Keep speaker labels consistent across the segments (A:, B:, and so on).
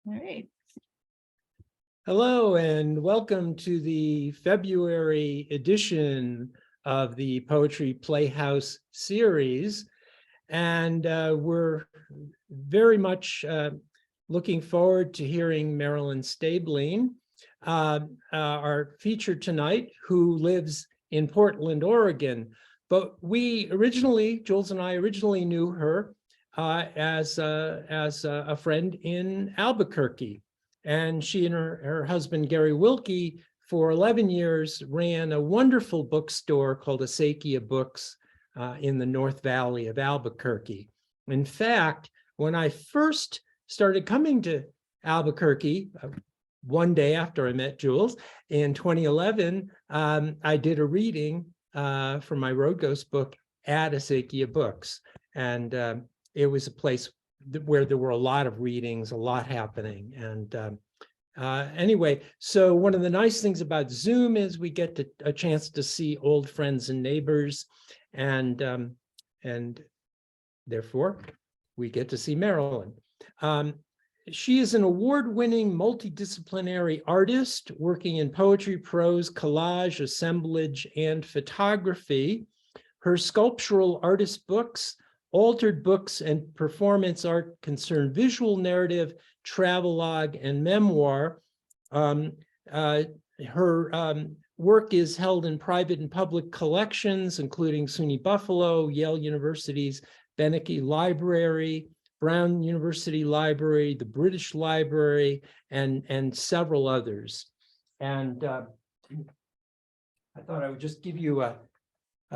A: All right.
B: Hello and welcome to the February edition of the Poetry Playhouse series. And we're very much looking forward to hearing Marilyn Stablein, our feature tonight, who lives in Portland, Oregon. But Jules and I originally knew her as a friend in Albuquerque. And she and her husband, Gary Wilkie, for 11 years ran a wonderful bookstore called Acequia Books in the North Valley of Albuquerque. In fact, when I first started coming to Albuquerque, one day after I met Jules in 2011, I did a reading for my Road Ghost book at Acequia Books. And it was a place where there were a lot of readings, a lot happening. And anyway, so one of the nice things about Zoom is we get a chance to see old friends and neighbors, and therefore we get to see Marilyn. She is an award-winning multidisciplinary artist working in poetry, prose, collage, assemblage, and photography. Her sculptural artist books, altered books, and performance art concern visual narrative, travelogue, and memoir. Her work is held in private and public collections, including SUNY Buffalo, Yale University's Beinecke Library, Brown University Library, the British Library, and several others. And I thought I would just give you a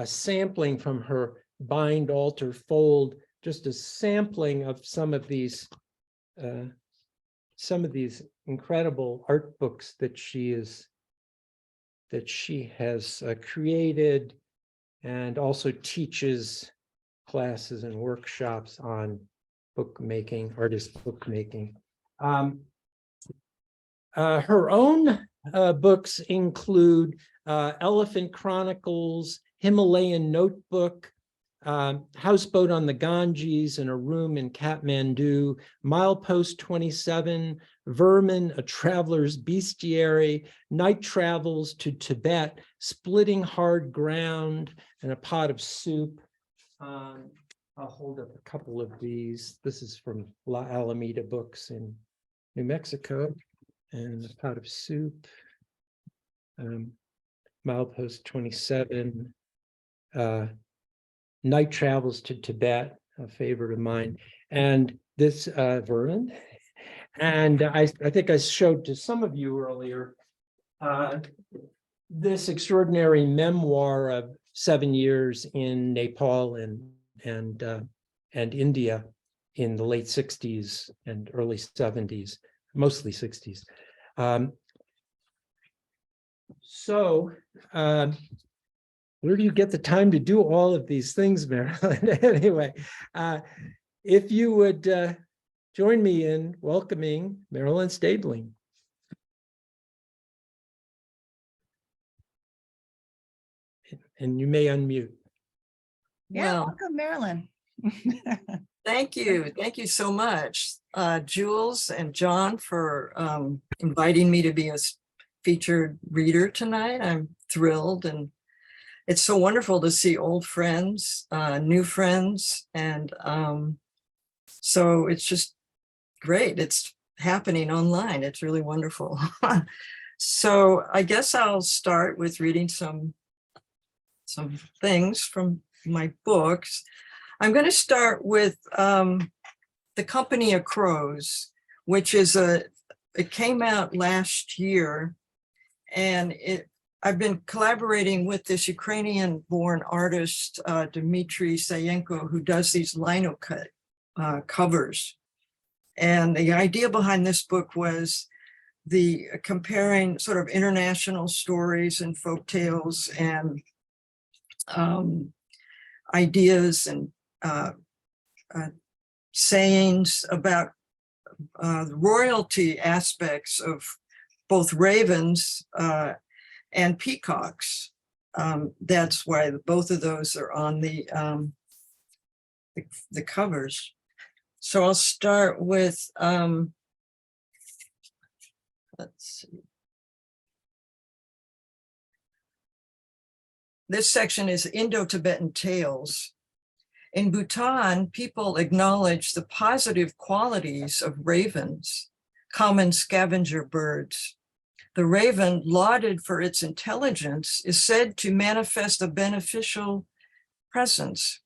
B: sampling from her bind, alter, fold, just a sampling of some of these incredible art books that she has created, and also teaches classes and workshops on bookmaking, artist bookmaking. Her own books include Elephant Chronicles, Himalayan Notebook, Houseboat on the Ganges, in a Room in Kathmandu, Milepost 27, Vermin, A Traveler's Bestiary, Night Travels to Tibet, Splitting Hard Ground, and A Pot of Soup. I'll hold up a couple of these. This is from La Alameda Books in New Mexico, and A Pot of Soup, Milepost 27, Night Travels to Tibet, a favorite of mine, and this Vermin. And I think I showed to some of you earlier this extraordinary memoir of 7 years in Nepal and India in the late 60s and early 70s, mostly 60s. Where do you get the time to do all of these things, Marilyn? Anyway, if you would join me in welcoming Marilyn Stablein. And you may unmute.
A: Yeah, welcome, Marilyn.
C: Thank you. Thank you so much, Jules and John, for inviting me to be a featured reader tonight. I'm thrilled, and it's so wonderful to see old friends, new friends, and so it's just great. It's happening online. It's really wonderful. So I guess I'll start with reading some things from my books. I'm going to start with The Company of Crows, which is it came out last year, and I've been collaborating with this Ukrainian-born artist, Dmitry Sayenko, who does these lino cut covers. And the idea behind this book was the comparing sort of international stories and folk tales and ideas and sayings about royalty aspects of both ravens and peacocks. That's why both of those are on the covers. So I'll start with Let's see. This section is Indo-Tibetan Tales. In Bhutan, people acknowledge the positive qualities of ravens, common scavenger birds. The raven, lauded for its intelligence, is said to manifest a beneficial presence.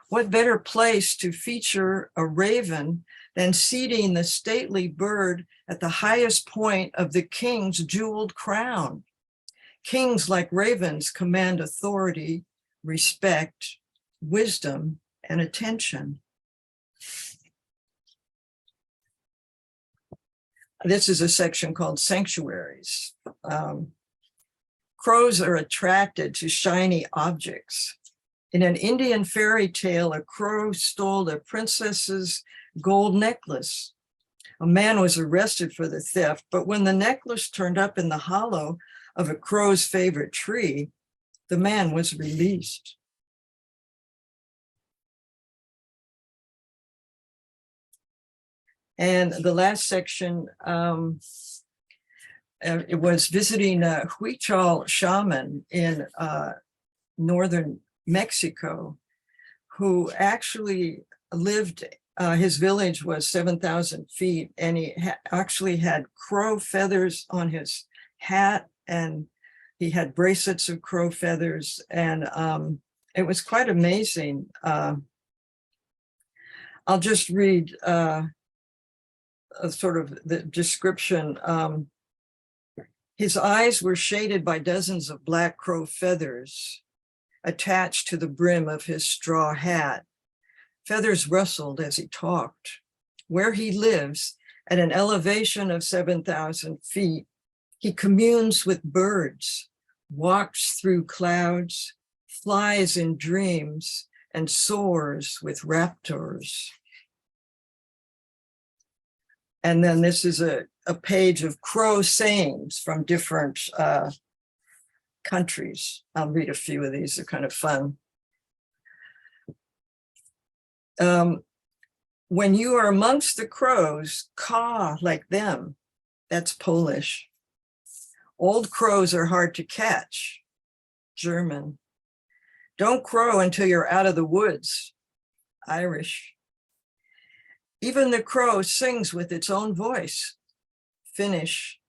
C: What better place to feature a raven than seating the stately bird at the highest point of the king's jeweled crown? Kings, like ravens, command authority, respect, wisdom, and attention. This is a section called Sanctuaries. Crows are attracted to shiny objects. In an Indian fairy tale, a crow stole a princess's gold necklace. A man was arrested for the theft, but when the necklace turned up in the hollow of a crow's favorite tree, the man was released. And the last section, it was visiting a Huichol shaman in northern Mexico, who actually lived, his village was 7,000 feet, and he actually had crow feathers on his hat, and he had bracelets of crow feathers, and it was quite amazing. I'll just read sort of the description. His eyes were shaded by dozens of black crow feathers attached to the brim of his straw hat. Feathers rustled as he talked. Where he lives, at an elevation of 7,000 feet, he communes with birds, walks through clouds, flies in dreams, and soars with raptors. And then this is a page of crow sayings from different countries. I'll read a few of these, they're kind of fun. When you are amongst the crows, caw like them. That's Polish. Old crows are hard to catch. German. Don't crow until you're out of the woods. Irish. Even the crow sings with its own voice. Finnish.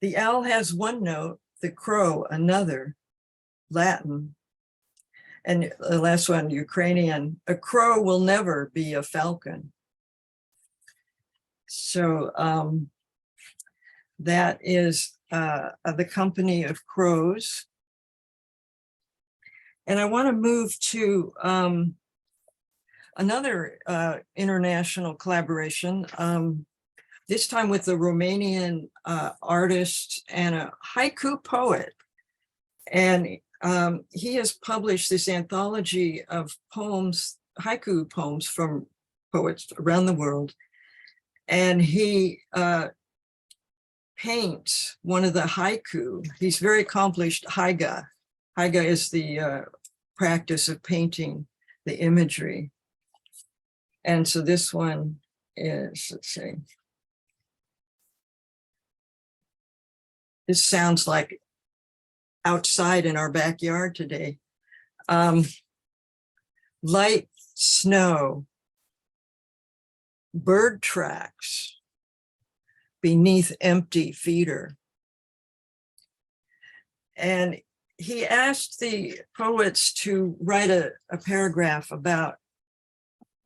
C: The owl has one note, the crow another. Latin. And the last one, Ukrainian. A crow will never be a falcon. So that is the company of crows. And I want to move to another international collaboration, this time with a Romanian artist and a haiku poet. And he has published this anthology of poems, haiku poems from poets around the world. And he paints one of the haiku. He's very accomplished haiga. Haiga is the practice of painting the imagery. And so this one is, let's see. This sounds like outside in our backyard today. Light snow, bird tracks beneath empty feeder. And he asked the poets to write a paragraph about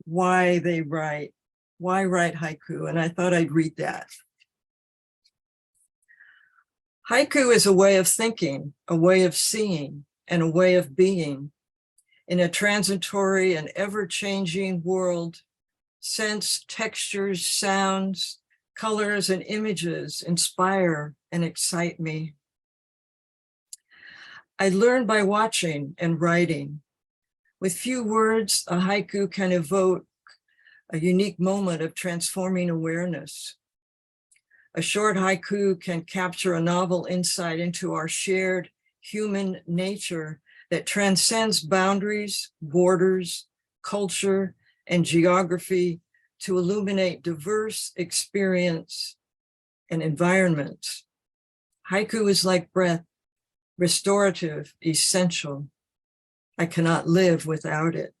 C: why write haiku, and I thought I'd read that. Haiku is a way of thinking, a way of seeing, and a way of being. In a transitory and ever-changing world, sense, textures, sounds, colors, and images inspire and excite me. I learn by watching and writing. With few words, a haiku can evoke a unique moment of transforming awareness. A short haiku can capture a novel insight into our shared human nature that transcends boundaries, borders, culture, and geography to illuminate diverse experience and environment. Haiku is like breath, restorative, essential. I cannot live without it.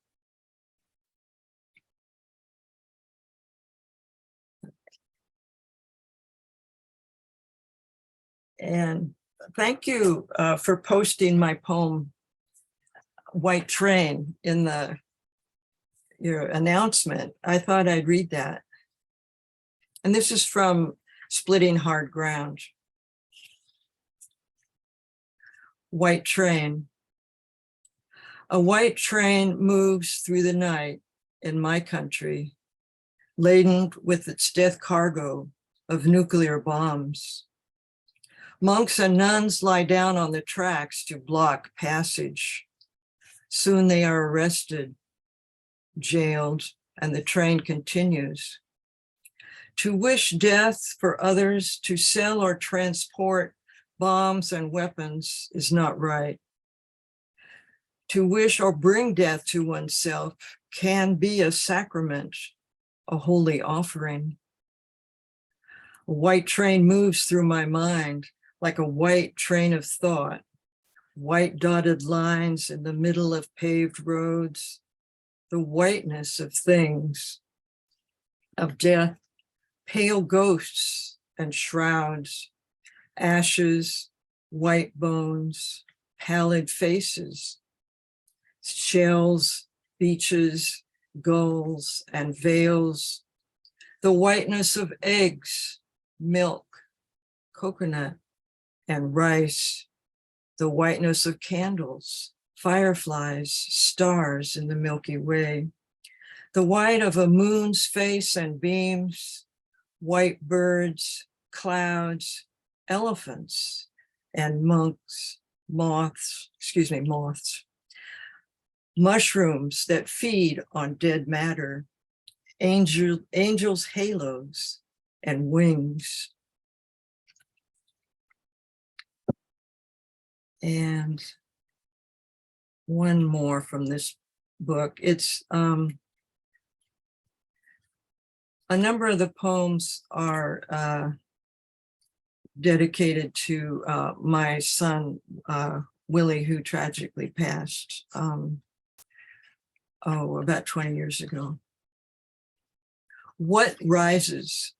C: And thank you for posting my poem, White Train, in your announcement. I thought I'd read that. And this is from Splitting Hard Ground. White Train. A white train moves through the night in my country, laden with its death cargo of nuclear bombs. Monks and nuns lie down on the tracks to block passage. Soon they are arrested, jailed, and the train continues. To wish death for others, to sell or transport bombs and weapons is not right. To wish or bring death to oneself can be a sacrament, a holy offering. A white train moves through my mind like a white train of thought, white dotted lines in the middle of paved roads, the whiteness of things, of death, pale ghosts and shrouds, ashes, white bones, pallid faces, shells, beaches, gulls, and veils, the whiteness of eggs, milk, coconut, and rice, the whiteness of candles, fireflies, stars in the Milky Way, the white of a moon's face and beams, white birds, clouds, elephants, and moths, mushrooms that feed on dead matter, angels' halos and wings. And one more from this book. It's a number of the poems are dedicated to my son, Willie, who tragically passed about 20 years ago. What rises?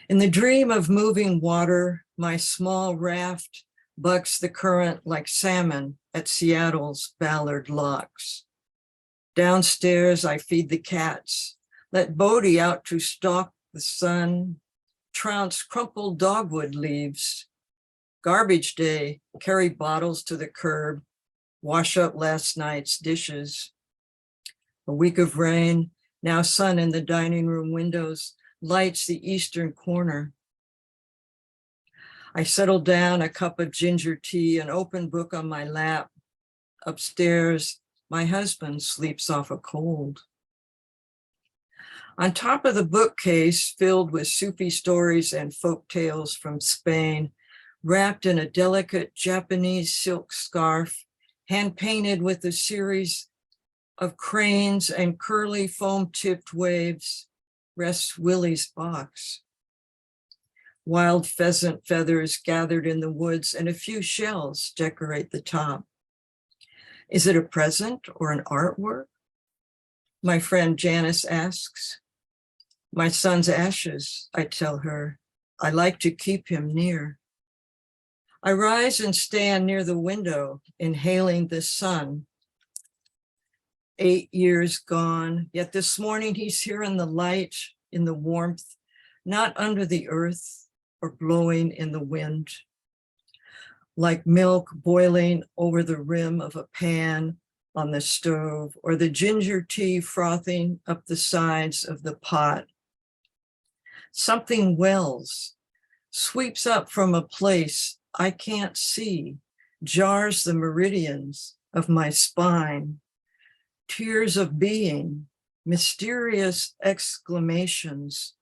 C: In the dream of moving water, my small raft bucks the current like salmon at Seattle's Ballard Locks. Downstairs, I feed the cats, let Bodie out to stalk the sun, trounce crumpled dogwood leaves. Garbage day, carry bottles to the curb, wash up last night's dishes. A week of rain, now sun in the dining room windows, lights the eastern corner. I settle down, a cup of ginger tea, an open book on my lap. Upstairs, my husband sleeps off a cold. On top of the bookcase, filled with Sufi stories and folk tales from Spain, wrapped in a delicate Japanese silk scarf, hand-painted with a series of cranes and curly foam-tipped waves, rests Willie's box. Wild pheasant feathers gathered in the woods and a few shells decorate the top. Is it a present or an artwork? My friend Janice asks. My son's ashes, I tell her. I like to keep him near. I rise and stand near the window, inhaling the sun. 8 years gone, yet this morning he's here in the light, in the warmth, not under the earth or blowing in the wind. Like milk boiling over the rim of a pan on the stove, or the ginger tea frothing up the sides of the pot. Something wells, sweeps up from a place I can't see, jars the meridians of my spine. Tears of being, mysterious exclamations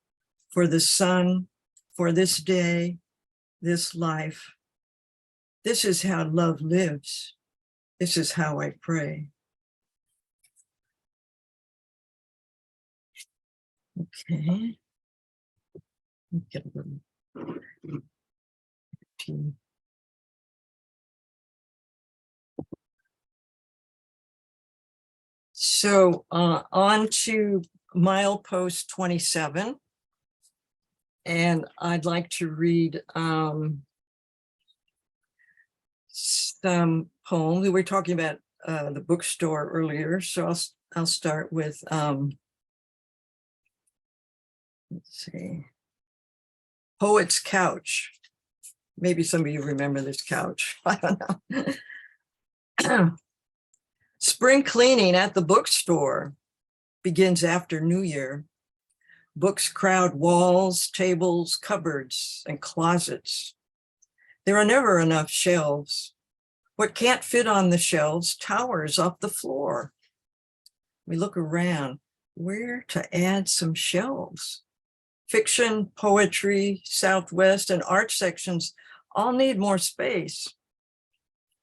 C: for the sun, for this day, this life. This is how love lives. This is how I pray. Okay. Get a little tea. So on to Milepost 27. And I'd like to read some poems. We were talking about the bookstore earlier, so I'll start with, let's see, Poet's Couch. Maybe some of you remember this couch. I don't know. Spring cleaning at the bookstore begins after New Year. Books crowd walls, tables, cupboards, and closets. There are never enough shelves. What can't fit on the shelves towers off the floor. We look around, where to add some shelves? Fiction, poetry, Southwest, and art sections all need more space.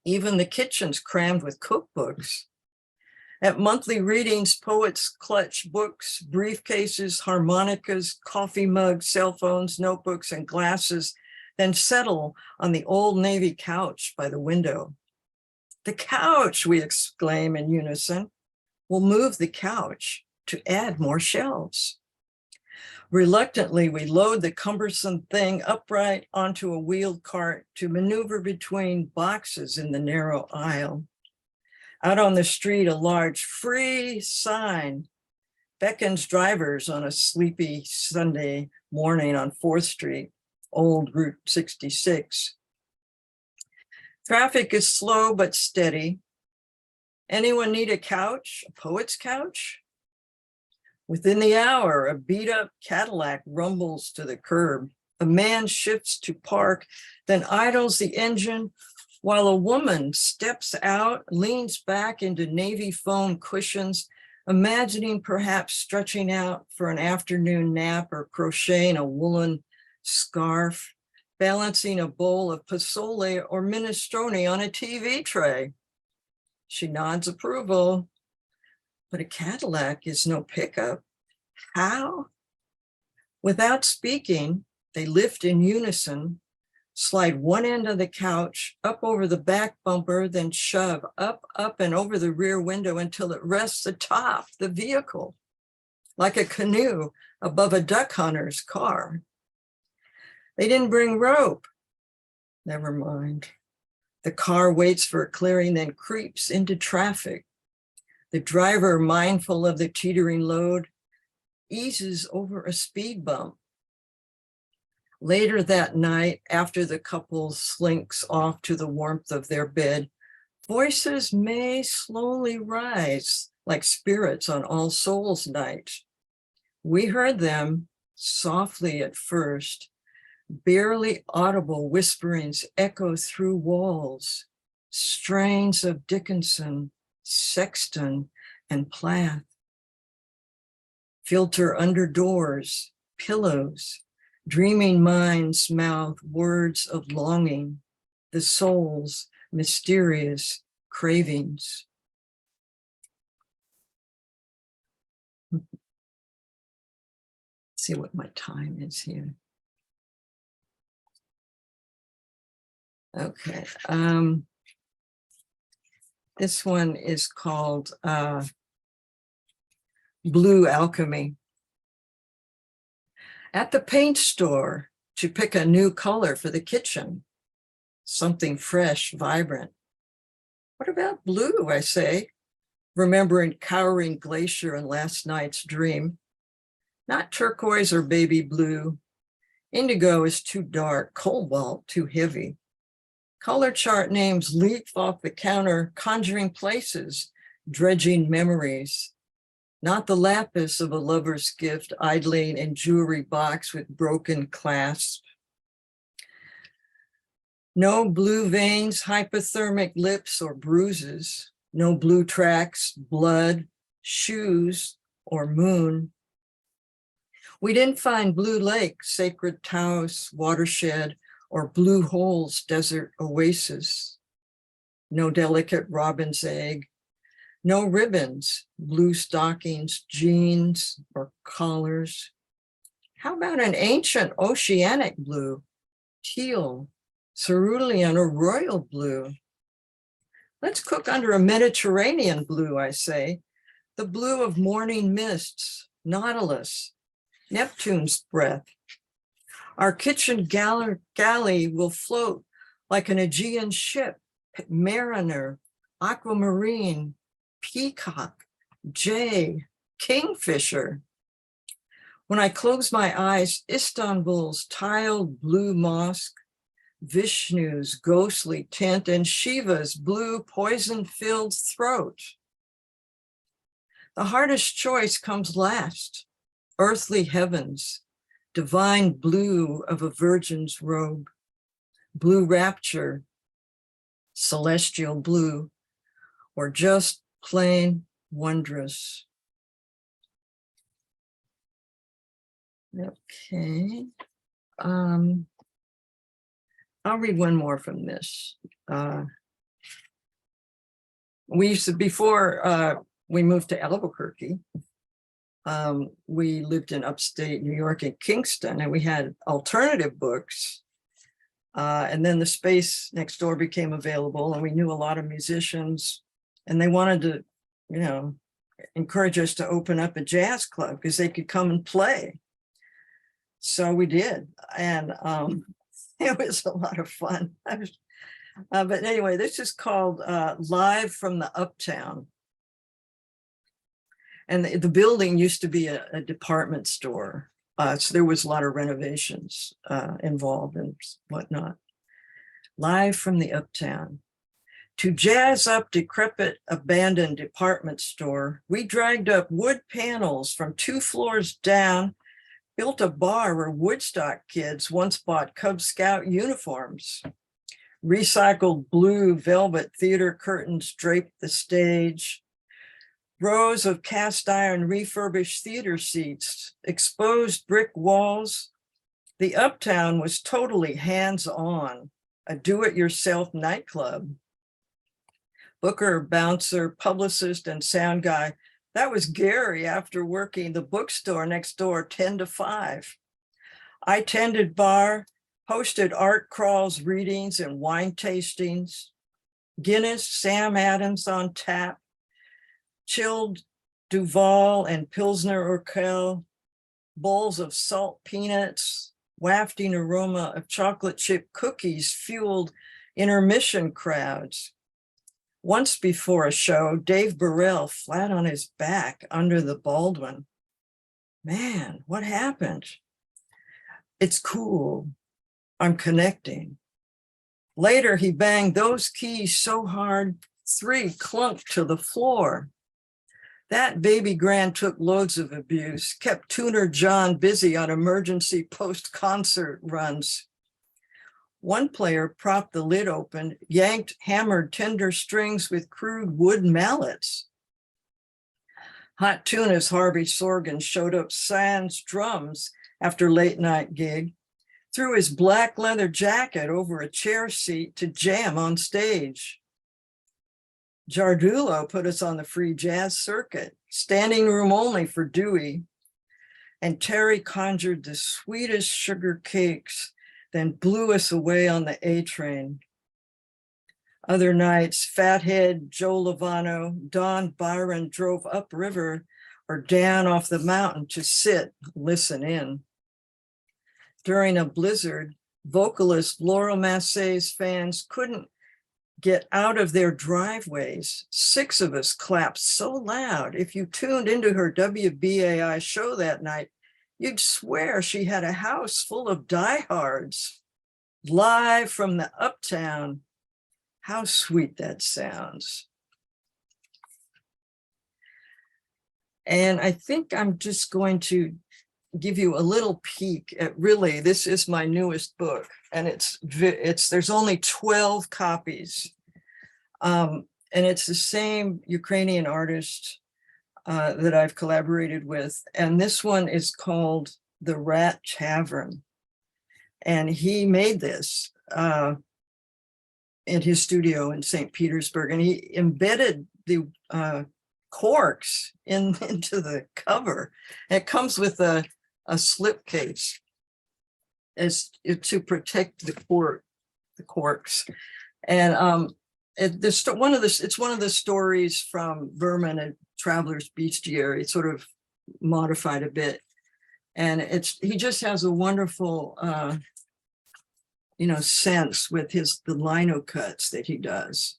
C: Even the kitchen's crammed with cookbooks. At monthly readings, poets clutch books, briefcases, harmonicas, coffee mugs, cell phones, notebooks, and glasses, then settle on the old Navy couch by the window. The couch, we exclaim in unison. We'll move the couch to add more shelves. Reluctantly, we load the cumbersome thing upright onto a wheeled cart to maneuver between boxes in the narrow aisle. Out on the street, a large free sign beckons drivers on a sleepy Sunday morning on 4th Street, old Route 66. Traffic is slow but steady. Anyone need a couch, a poet's couch? Within the hour, a beat-up Cadillac rumbles to the curb. A man shifts to park, then idles the engine, while a woman steps out, leans back into navy foam cushions, imagining perhaps stretching out for an afternoon nap or crocheting a woolen scarf, balancing a bowl of pozole or minestrone on a TV tray. She nods approval, but a Cadillac is no pickup. How? Without speaking, they lift in unison, slide one end of the couch up over the back bumper, then shove up, and over the rear window until it rests atop the vehicle, like a canoe above a duck hunter's car. They didn't bring rope. Never mind. The car waits for a clearing, then creeps into traffic. The driver, mindful of the teetering load, eases over a speed bump. Later that night, after the couple slinks off to the warmth of their bed, voices may slowly rise like spirits on All Souls Night. We heard them softly at first, barely audible whisperings echo through walls, strains of Dickinson, Sexton, and Plath. Filter under doors, pillows, dreaming minds mouth words of longing, the soul's mysterious cravings. See what my time is here. Okay. This one is called Blue Alchemy. At the paint store to pick a new color for the kitchen, something fresh, vibrant. What about blue, I say, remembering cowering glacier and last night's dream. Not turquoise or baby blue. Indigo is too dark, cobalt too heavy. Color chart names leap off the counter, conjuring places, dredging memories. Not the lapis of a lover's gift idling in jewelry box with broken clasp. No blue veins, hypothermic lips or bruises. No blue tracks, blood, shoes, or moon. We didn't find Blue Lake, sacred Taos watershed, or Blue Holes, desert oasis. No delicate robin's egg. No ribbons, blue stockings, jeans, or collars. How about an ancient oceanic blue, teal, cerulean, or royal blue? Let's cook under a Mediterranean blue, I say. The blue of morning mists, nautilus, Neptune's breath. Our kitchen galley will float like an Aegean ship, mariner, aquamarine, peacock, jay, kingfisher. When I close my eyes, Istanbul's tiled blue mosque, Vishnu's ghostly tent, and Shiva's blue poison-filled throat. The hardest choice comes last, earthly heavens, divine blue of a virgin's robe, blue rapture, celestial blue, or just plain wondrous. Okay. I'll read one more from this. We used to, before we moved to Albuquerque, we lived in upstate New York in Kingston, and we had alternative books. And then the space next door became available, and we knew a lot of musicians, and they wanted to, you know, encourage us to open up a jazz club because they could come and play. So we did, and it was a lot of fun. But anyway, this is called Live from the Uptown. And the building used to be a department store. So there was a lot of renovations involved and whatnot. Live from the Uptown. To jazz up decrepit, abandoned department store, we dragged up wood panels from 2 floors down, built a bar where Woodstock kids once bought Cub Scout uniforms. Recycled blue velvet theater curtains draped the stage. Rows of cast iron refurbished theater seats, exposed brick walls. The Uptown was totally hands-on, a do-it-yourself nightclub. Booker, bouncer, publicist, and sound guy, that was Gary after working the bookstore next door 10 to 5. I tended bar, hosted art crawls, readings, and wine tastings. Guinness, Sam Adams on tap. Chilled Duval and Pilsner Urquell, bowls of salt peanuts, wafting aroma of chocolate chip cookies fueled intermission crowds. Once before a show, Dave Burrell flat on his back under the Baldwin. Man, what happened? It's cool. I'm connecting. Later, he banged those keys so hard, 3 clunked to the floor. That baby grand took loads of abuse, kept Tuner John busy on emergency post-concert runs. One player propped the lid open, yanked hammered tender strings with crude wood mallets. Hot Tuna's Harvey Sorgan showed up sans drums after late night gig, threw his black leather jacket over a chair seat to jam on stage. Giardullo put us on the free jazz circuit, standing room only for Dewey. And Terry conjured the sweetest sugar cakes, then blew us away on the A train. Other nights, Fathead, Joe Lovano, Don Byron drove upriver or down off the mountain to sit, listen in. During a blizzard, vocalist Laurel Massey's fans couldn't get out of their driveways. 6 of us clapped so loud. If you tuned into her WBAI show that night, you'd swear she had a house full of diehards. Live from the Uptown. How sweet that sounds. And I think I'm just going to give you a little peek at, really, this is my newest book, and there's only 12 copies. And it's the same Ukrainian artist that I've collaborated with. And this one is called The Rat Tavern. And he made this in his studio in St. Petersburg, and he embedded the corks into the cover. And it comes with a a slipcase as to protect the corks. And it's one of the stories from Vermin and Traveler's Bestiary, sort of modified a bit. And he just has a wonderful sense with the lino cuts that he does.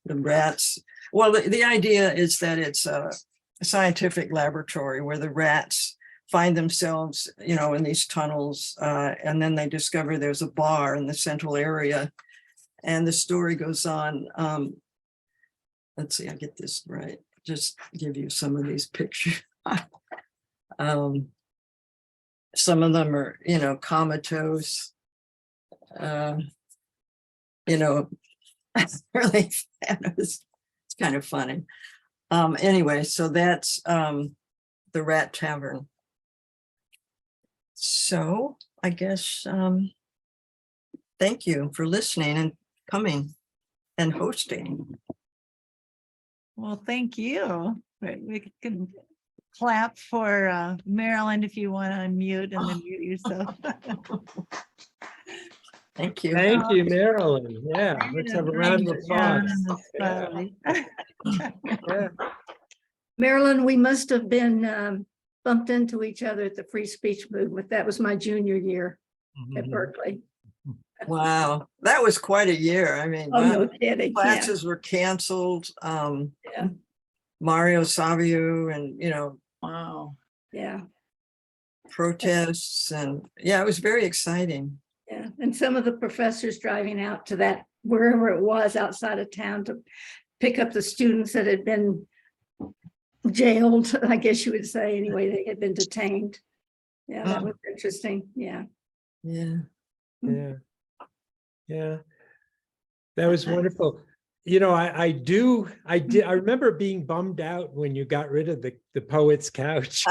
C: The rats. Well, the idea is that it's a scientific laboratory where the rats find themselves, in these tunnels, and then they discover there's a bar in the central area. And the story goes on. Let's see, I get this right. Just give you some of these pictures. Some of them are, comatose. Really, it's kind of funny. Anyway, so that's the Rat Tavern. So I guess thank you for listening and coming and hosting.
A: Well, thank you. We can clap for Marilyn if you want to unmute and then mute yourself.
C: Thank you.
B: Thank you, Marilyn. Yeah, let's have a round of applause. Yeah.
D: Marilyn, we must have been bumped into each other at the free speech movement. That was my junior year at Berkeley.
C: Wow, that was quite a year. I mean,
D: Oh, no kidding.
C: classes were canceled. Mario Savio and,
A: Wow.
D: Yeah.
C: protests, and it was very exciting.
D: Yeah. And some of the professors driving out to that, wherever it was outside of town, to pick up the students that had been jailed, I guess you would say. Anyway, they had been detained. Yeah, that was interesting. Yeah.
C: Yeah.
B: Yeah. That was wonderful. I remember being bummed out when you got rid of the poet's couch.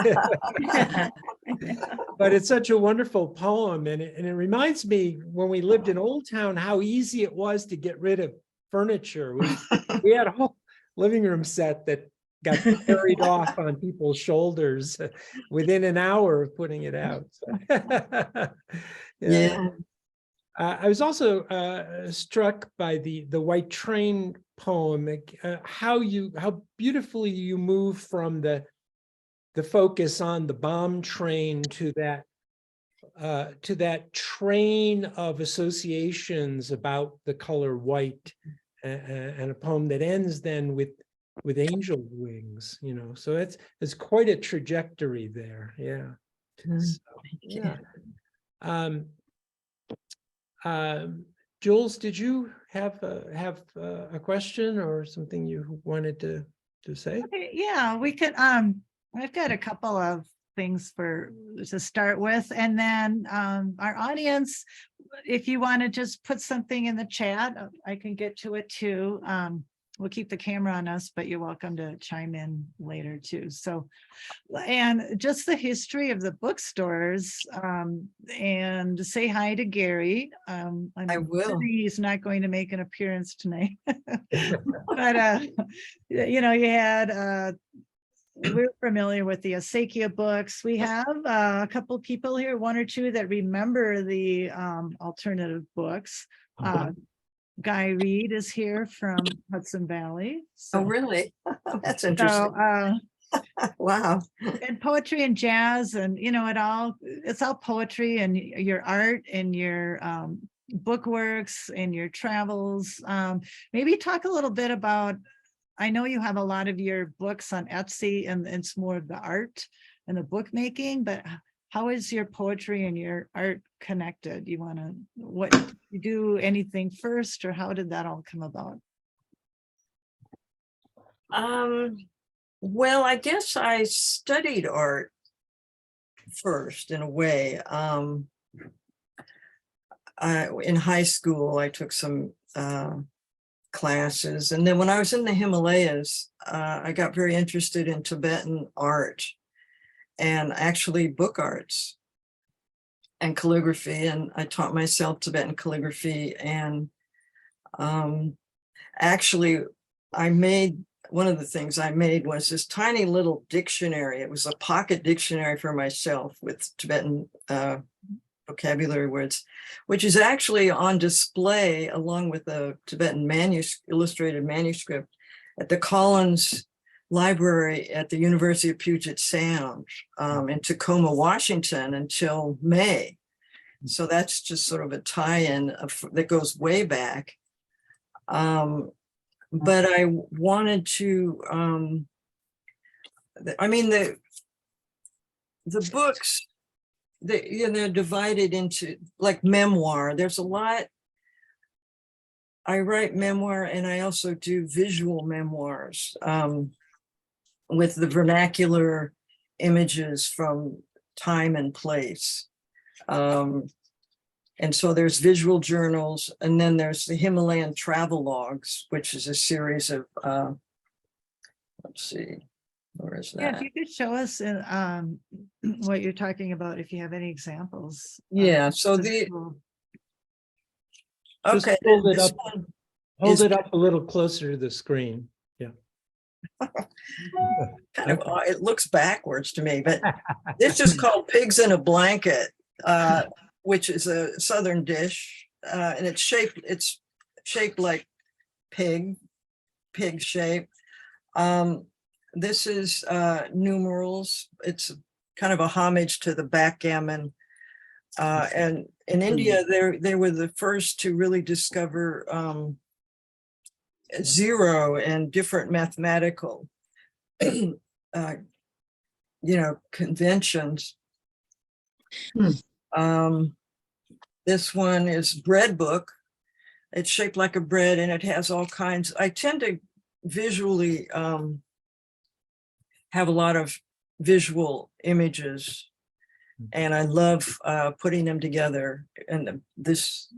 B: But it's such a wonderful poem, and it reminds me when we lived in Old Town how easy it was to get rid of furniture. We had a whole living room set that got carried off on people's shoulders within an hour of putting it out.
C: Yeah.
B: I was also struck by the White Train poem, how beautifully you move from the focus on the bomb train to that train of associations about the color white, and a poem that ends then with angel wings. So it's quite a trajectory there. Yeah. So, yeah. Jules, did you have a question or something you wanted to say?
A: Okay, yeah, we could. I've got a couple of things to start with, and then our audience, if you want to just put something in the chat, I can get to it too. We'll keep the camera on us, but you're welcome to chime in later too. So, and just the history of the bookstores, and say hi to Gary.
C: I will.
A: He's not going to make an appearance tonight, but you had we're familiar with the Asakia books. We have a couple people here, one or two that remember the alternative books. Guy Reed is here from Hudson Valley.
C: So, oh, really? That's interesting. Wow.
A: And poetry and jazz, and it's all poetry and your art and your book works and your travels. Maybe talk a little bit about, I know you have a lot of your books on Etsy and it's more of the art and the bookmaking, but how is your poetry and your art connected? What you do anything first, or how did that all come about?
C: Well, I guess I studied art first in a way. In high school, I took some classes. And then when I was in the Himalayas, I got very interested in Tibetan art and actually book arts and calligraphy. And I taught myself Tibetan calligraphy. And actually, I made one of the things I made was this tiny little dictionary. It was a pocket dictionary for myself with Tibetan vocabulary words, which is actually on display along with the Tibetan illustrated manuscript at the Collins Library at the University of Puget Sound in Tacoma, Washington until May. So that's just sort of a tie-in that goes way back. But I wanted to, I mean, the books, they're divided into like memoir. There's a lot. I write memoir and I also do visual memoirs with the vernacular images from time and place. And so there's visual journals, and then there's the Himalayan travel logs, which is a series of, let's see, where is
A: Yeah,
C: that?
A: if you could show us what you're talking about, if you have any examples.
C: Yeah, so
A: Just
C: the,
A: cool.
B: Just
C: okay,
B: hold it
C: this
B: up.
C: one,
B: Hold
C: is-
B: it up a little closer to the screen. Yeah.
C: kind of, it looks backwards to me, but this is called Pigs in a Blanket, which is a Southern dish, and it's shaped like pig shape. This is numerals. It's kind of a homage to the backgammon. And in India, they were the first to really discover zero and different mathematical, conventions. This one is bread book. It's shaped like a bread and it has all kinds. I tend to visually have a lot of visual images, and I love putting them together. And this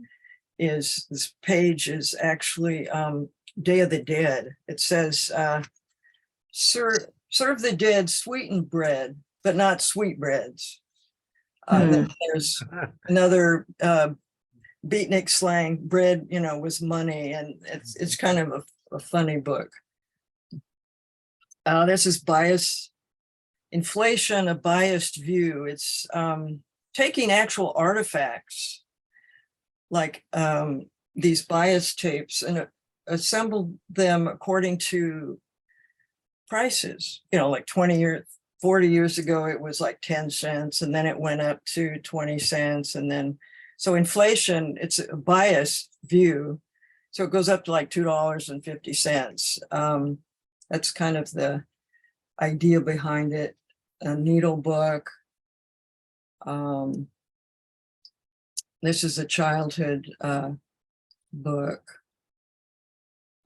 C: page is actually Day of the Dead. It says, serve the dead sweetened bread, but not sweetbreads. Then there's another beatnik slang, bread, was money, and it's kind of a funny book. This is bias, inflation, a biased view. It's taking actual artifacts like these bias tapes and assembled them according to prices, like 40 years ago, it was like 10 cents, and then it went up to 20 cents. And then, so inflation, it's a biased view. So it goes up to like $2.50. That's kind of the idea behind it. A needle book. This is a childhood book.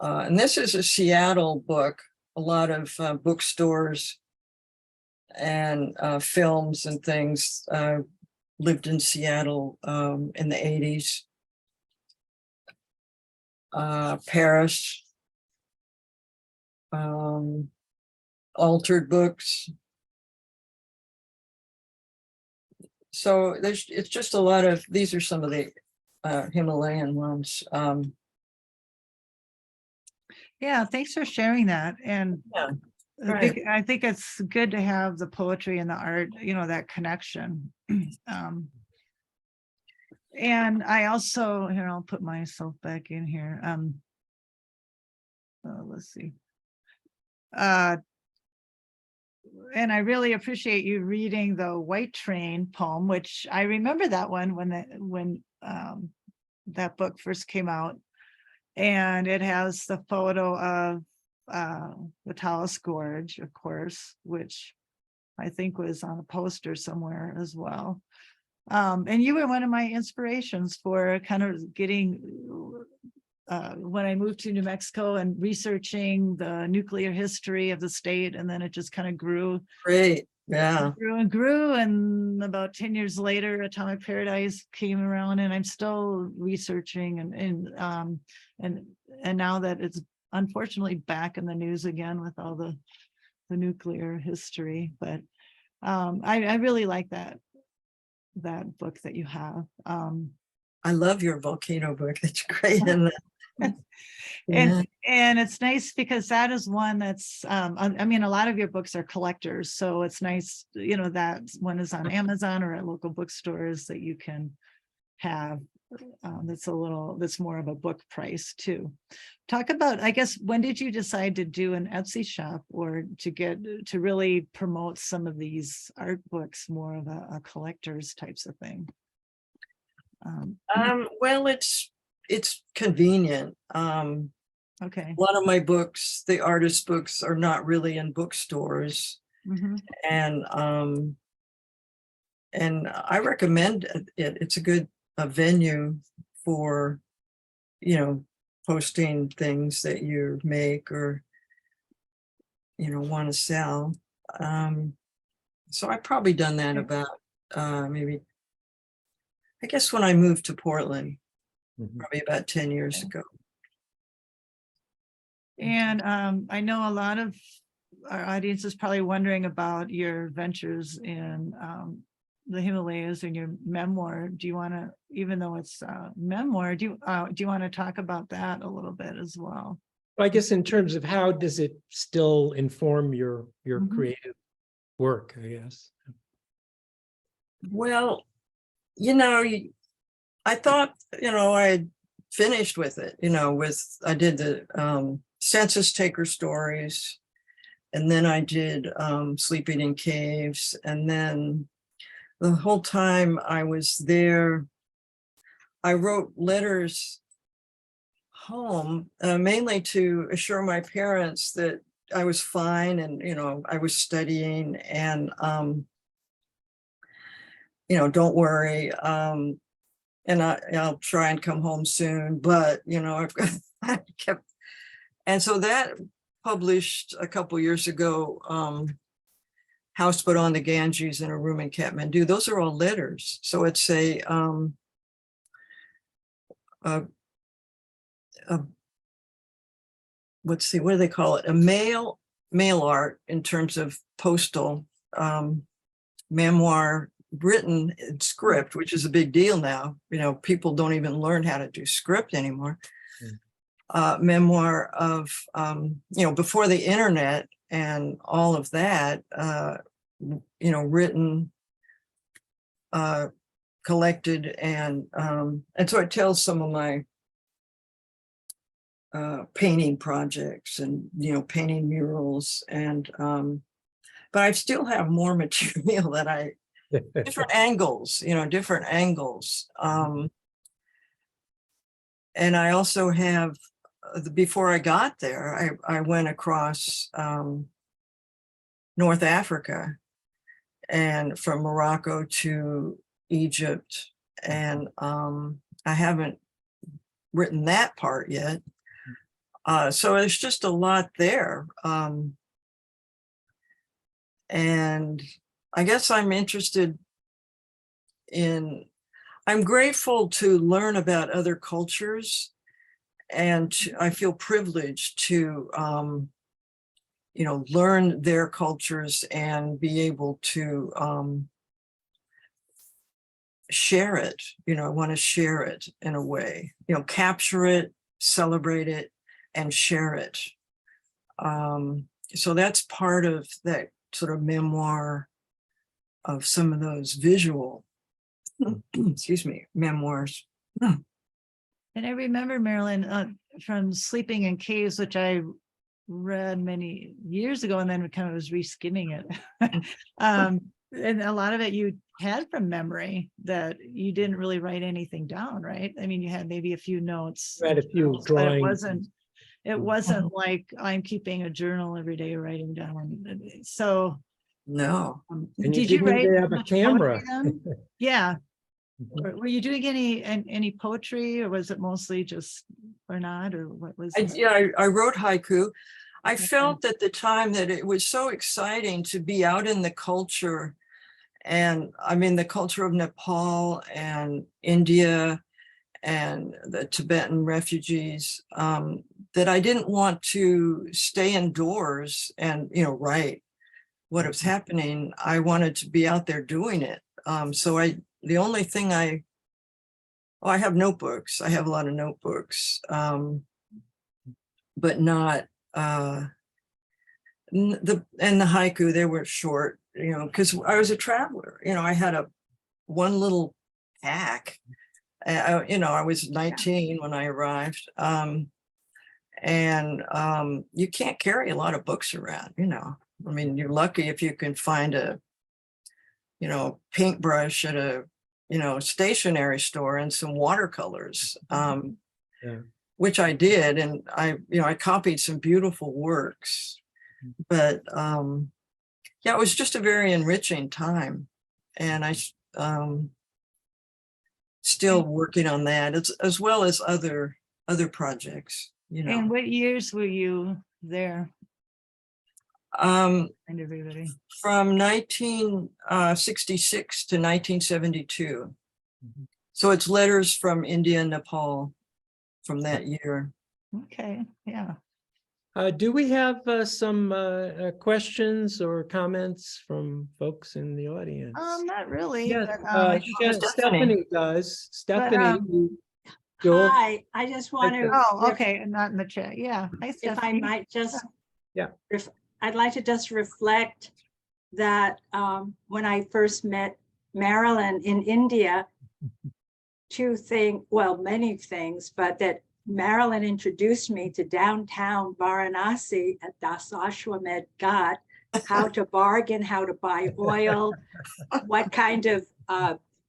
C: And this is a Seattle book. A lot of bookstores and films and things. Lived in Seattle in the 80s. Paris. Altered books. So it's just a lot of, these are some of the Himalayan ones.
A: Yeah, thanks for sharing that. And
C: Yeah,
A: I think it's good to have the poetry and the art, that connection. And I also, here, I'll put myself back in here. Let's see. And I really appreciate you reading the White Train poem, which I remember that one when that book first came out. And it has the photo of the Talus Gorge, of course, which I think was on a poster somewhere as well. And you were one of my inspirations for kind of getting, when I moved to New Mexico and researching the nuclear history of the state, and then it just kind of grew.
C: great. Yeah.
A: Grew and grew, and about 10 years later, Atomic Paradise came around, and I'm still researching, and now that it's unfortunately back in the news again with all the nuclear history. But I really like that book that you have.
C: I love your volcano book. It's great. And
A: And it's nice because that is one that's, I mean, a lot of your books are collectors, so it's nice, you know, that one is on Amazon or at local bookstores that you can have. That's more of a book price too. Talk about, I guess, when did you decide to do an Etsy shop or to really promote some of these art books, more of a collector's types of thing?
C: Well, it's convenient.
A: Okay.
C: A lot of my books, the artist books, are not really in bookstores,
A: Mhm.
C: and I recommend it. It's a good venue for, you know, posting things that you make or, you know, want to sell. So I've probably done that about maybe, I guess when I moved to Portland, probably about 10 years ago.
A: And I know a lot of our audience is probably wondering about your ventures in the Himalayas and your memoir. Do you want to, even though it's memoir, do you want to talk about that a little bit as well?
B: I guess in terms of how does it still inform your creative work, I guess.
C: Well, you know, I thought, you know, I had finished with it, you know, I did the census taker stories, and then I did sleeping in caves, and then the whole time I was there, I wrote letters home, mainly to assure my parents that I was fine, and, you know, I was studying, and you know, don't worry, and I'll try and come home soon, but, you know, I kept, and so that published a couple years ago, Houseboat on the Ganges in a Room in Kathmandu. Those are all letters. So it's let's see, what do they call it? A mail art in terms of postal memoir written in script, which is a big deal now. You know, people don't even learn how to do script anymore. Memoir of, you know, before the internet and all of that, you know, written, collected, and so it tells some of my painting projects and, you know, painting murals, and but I still have more material that different angles, you know, different angles. And I also have, before I got there, I went across North Africa, and from Morocco to Egypt, and I haven't written that part yet. So there's just a lot there. And I guess I'm grateful to learn about other cultures, and I feel privileged to, you know, learn their cultures and be able to share it. You know, I want to share it in a way, you know, capture it, celebrate it, and share it. So that's part of that sort of memoir of some of those visual, excuse me, memoirs.
A: And I remember, Marilyn, from Sleeping in Caves, which I read many years ago, and then kind of was re-skimming it. And a lot of it you had from memory, that you didn't really write anything down, right? I mean, you had maybe a few notes.
B: Read a few
A: but
B: drawings.
A: it wasn't like I'm keeping a journal every day writing down. So
C: No.
B: And you
A: did you
B: didn't
A: write
B: even have a
A: much
B: camera.
A: poetry then? Yeah.
B: Mhm.
A: Were you doing any poetry, or was it mostly just, or not, or what was it?
C: Yeah, I wrote haiku. I
A: Okay.
C: felt at the time that it was so exciting to be out in the culture, and I mean the culture of Nepal and India and the Tibetan refugees, that I didn't want to stay indoors and, you know, write what was happening. I wanted to be out there doing it. So the only thing I oh, I have notebooks. I have a lot of notebooks, but not the haiku. They were short, because I was a traveler. I had one little pack. I was 19 when I arrived, and you can't carry a lot of books around. I mean, you're lucky if you can find a paintbrush at a stationery store and some watercolors, which I did, and I copied some beautiful works, but yeah, it was just a very enriching time, and I still working on that, as well as other projects.
A: And what years were you there?
C: And
A: everybody.
C: From 1966 to 1972. So it's letters from India and Nepal from that year.
A: Okay, yeah.
B: Do we have some questions or comments from folks in the audience?
A: Not really.
B: Yes,
A: but,
B: Stephanie does. Stephanie, go.
E: Hi, I just want to.
A: oh, okay, and not in the chat. Yeah. Hi,
E: If I
A: Stephanie.
E: might just.
B: Yeah.
E: I'd like to just reflect that when I first met Marilyn in India, many things, but that Marilyn introduced me to downtown Varanasi at Dasashwamed Ghat, how to bargain, how to buy oil, what kind of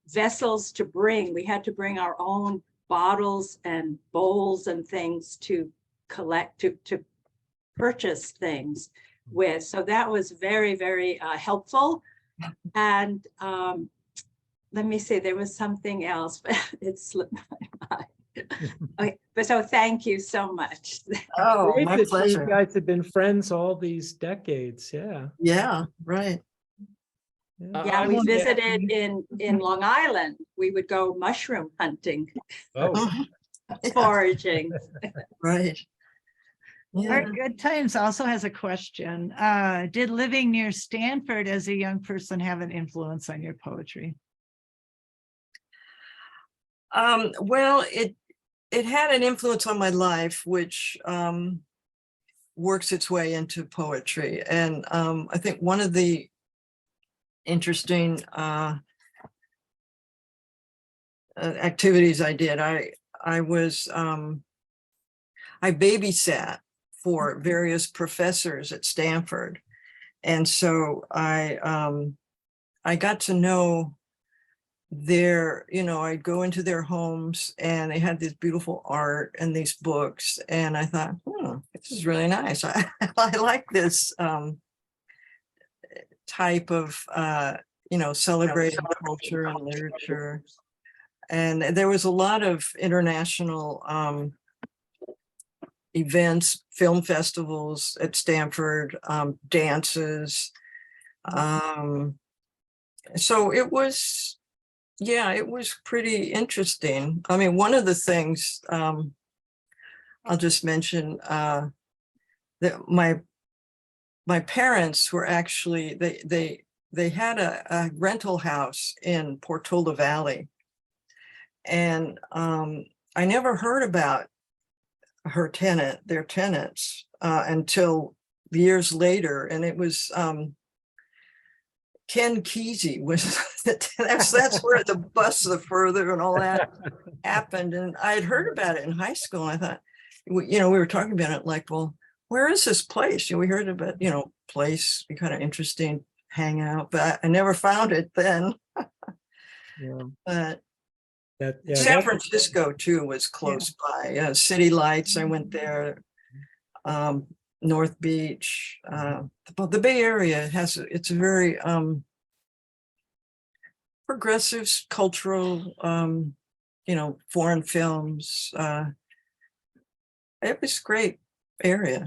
E: vessels to bring. We had to bring our own bottles and bowls and things to collect, to purchase things with. So that was very, very helpful. And let me see, there was something else, but it slipped my mind. Okay, but so thank you so much.
C: Oh,
B: Great
C: my
B: that
C: pleasure.
B: You guys have been friends all these decades. Yeah.
C: Yeah, right.
E: Yeah, we visited in Long Island. We would go mushroom hunting,
B: Oh,
E: foraging.
C: Right. Yeah.
A: Art Good Times also has a question. Did living near Stanford as a young person have an influence on your poetry?
C: Well, it had an influence on my life, which works its way into poetry. And I think one of the interesting activities I did, I babysat for various professors at Stanford. And so I got to know I'd go into their homes and they had this beautiful art and these books. And I thought, this is really nice. I like this type of, celebrating culture and literature. And there was a lot of international events, film festivals at Stanford, dances. So it was pretty interesting. I mean, one of the things I'll just mention that my parents were actually, they had a rental house in Portola Valley. And I never heard about their tenants until years later. And it was Ken Kesey was that's where the bus the further and all that happened. And I had heard about it in high school. And I thought, we were talking about it like, well, where is this place? We heard about, place, be kind of interesting hangout, but I never found it then. But San Francisco too was close by. City Lights, I went there. North Beach, the Bay Area it's a very progressive, cultural, foreign films. It was a great area.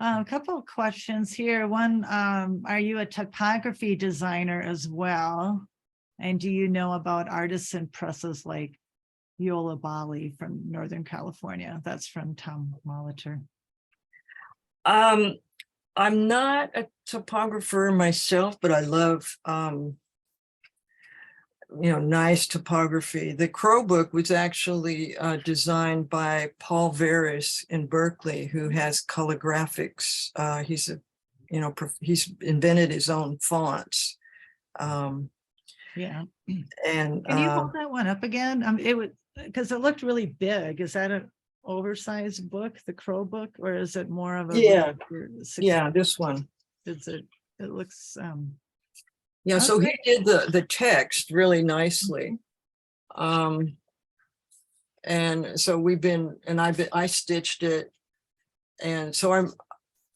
A: A couple of questions here. One, are you a typography designer as well? And do you know about artists and presses like Yola Bali from Northern California? That's from Tom Molitor.
C: I'm not a typographer myself, but I love nice topography. The Crow book was actually designed by Paul Veris in Berkeley, who has color graphics. He's he's invented his own fonts.
A: Yeah.
C: And
A: Can you hold that one up again? It would, because it looked really big. Is that an oversized book, the Crow book, or is it more of a?
C: Yeah.
A: regular
C: yeah, this one.
A: It's it looks,
C: Yeah, so he
A: Okay.
C: did the text really nicely. And so I stitched it. And so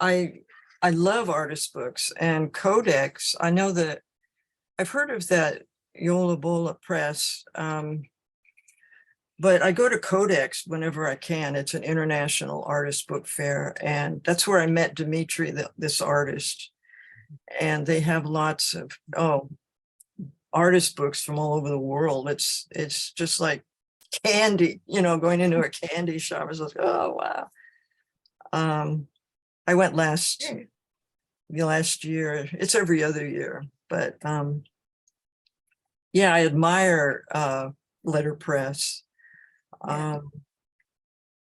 C: I love artist books and Codex. I know that I've heard of that Yola Bola Press. But I go to Codex whenever I can. It's an international artist book fair. And that's where I met Dimitri, this artist. And they have lots of, artist books from all over the world. It's just like candy, going into a candy shop. I was like, oh, wow. I went last year. It's every other year. But yeah, I admire letterpress.
A: Yeah.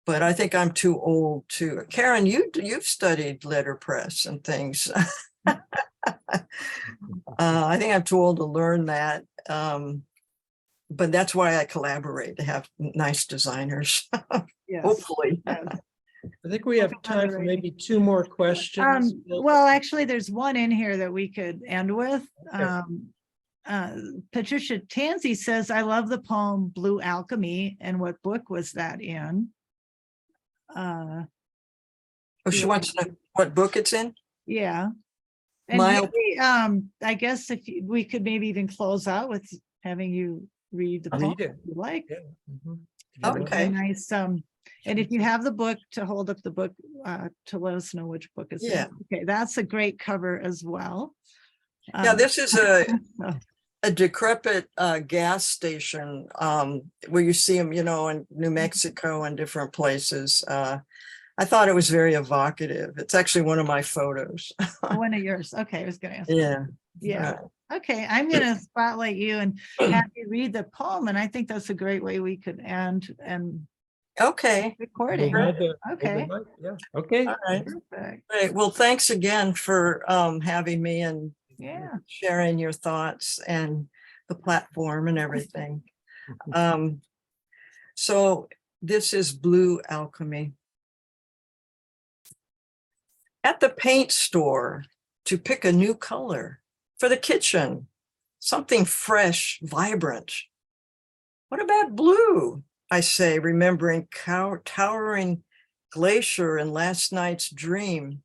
C: But I think I'm too old to. Karen, you've studied letterpress and things. I think I'm too old to learn that. But that's why I collaborate, to have nice designers,
A: yes.
C: hopefully.
A: yes.
B: I think we have time for maybe 2 more questions.
A: Well, actually, there's one in here that we could end with. Patricia Tansey says, I love the poem Blue Alchemy. And what book was that in?
C: She wants to know what book it's in?
A: Yeah. And maybe, I guess we could maybe even close out with having you read the poem
B: Read it.
A: if you like.
B: Yeah. Mhm.
A: That would be
C: Okay.
A: nice. And if you have the book, to hold up the book to let us know which book it's
C: Yeah.
A: in. Okay, that's a great cover as well.
C: Yeah, this is a decrepit gas station where you see them, in New Mexico and different places. I thought it was very evocative. It's actually one of my photos.
A: One of yours. Okay, I was gonna ask.
C: Yeah.
A: Yeah. Okay, I'm gonna spotlight you and have you read the poem, and I think that's a great way we could end and
C: Okay.
A: recording. Okay.
B: Yeah. Okay.
C: All right.
A: Perfect.
C: Great. Well, thanks again for having me and
A: Yeah.
C: sharing your thoughts and the platform and everything. So this is Blue Alchemy. At the paint store to pick a new color for the kitchen, something fresh, vibrant. What about blue? I say, remembering towering glacier in last night's dream.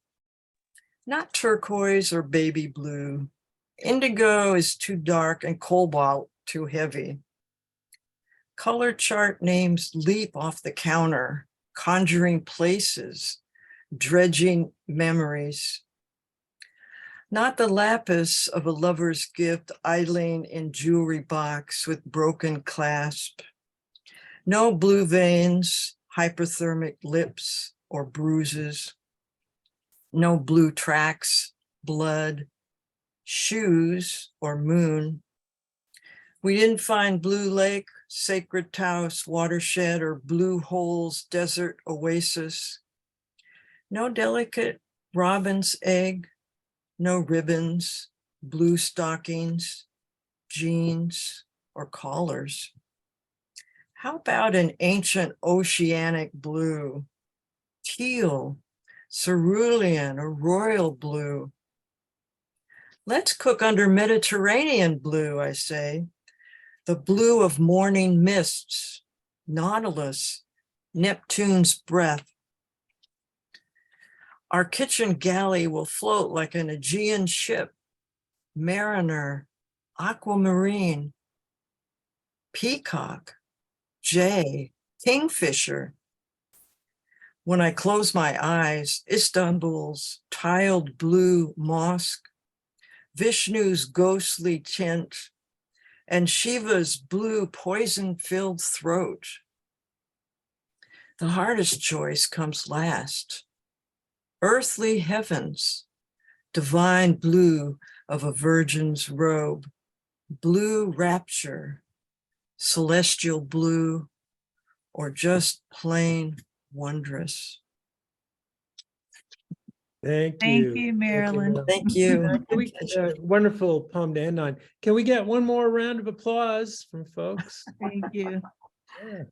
C: Not turquoise or baby blue. Indigo is too dark and cobalt too heavy. Color chart names leap off the counter, conjuring places, dredging memories. Not the lapis of a lover's gift idling in jewelry box with broken clasp. No blue veins, hyperthermic lips or bruises. No blue tracks, blood, shoes or moon. We didn't find Blue Lake, Sacred Taos watershed, or Blue Holes desert oasis. No delicate robin's egg, no ribbons, blue stockings, jeans, or collars. How about an ancient oceanic blue, teal, cerulean, or royal blue? Let's cook under Mediterranean blue, I say. The blue of morning mists, Nautilus, Neptune's breath. Our kitchen galley will float like an Aegean ship, mariner, aquamarine, peacock, jay, kingfisher. When I close my eyes, Istanbul's tiled blue mosque, Vishnu's ghostly tint, and Shiva's blue poison-filled throat. The hardest choice comes last. Earthly heavens, divine blue of a virgin's robe, blue rapture, celestial blue, or just plain wondrous.
B: Thank
A: Thank
B: you.
A: you, Marilyn.
C: Thank you.
B: Can we, wonderful poem to end on. Can we get one more round of applause from folks?
A: Thank you.
B: Yeah.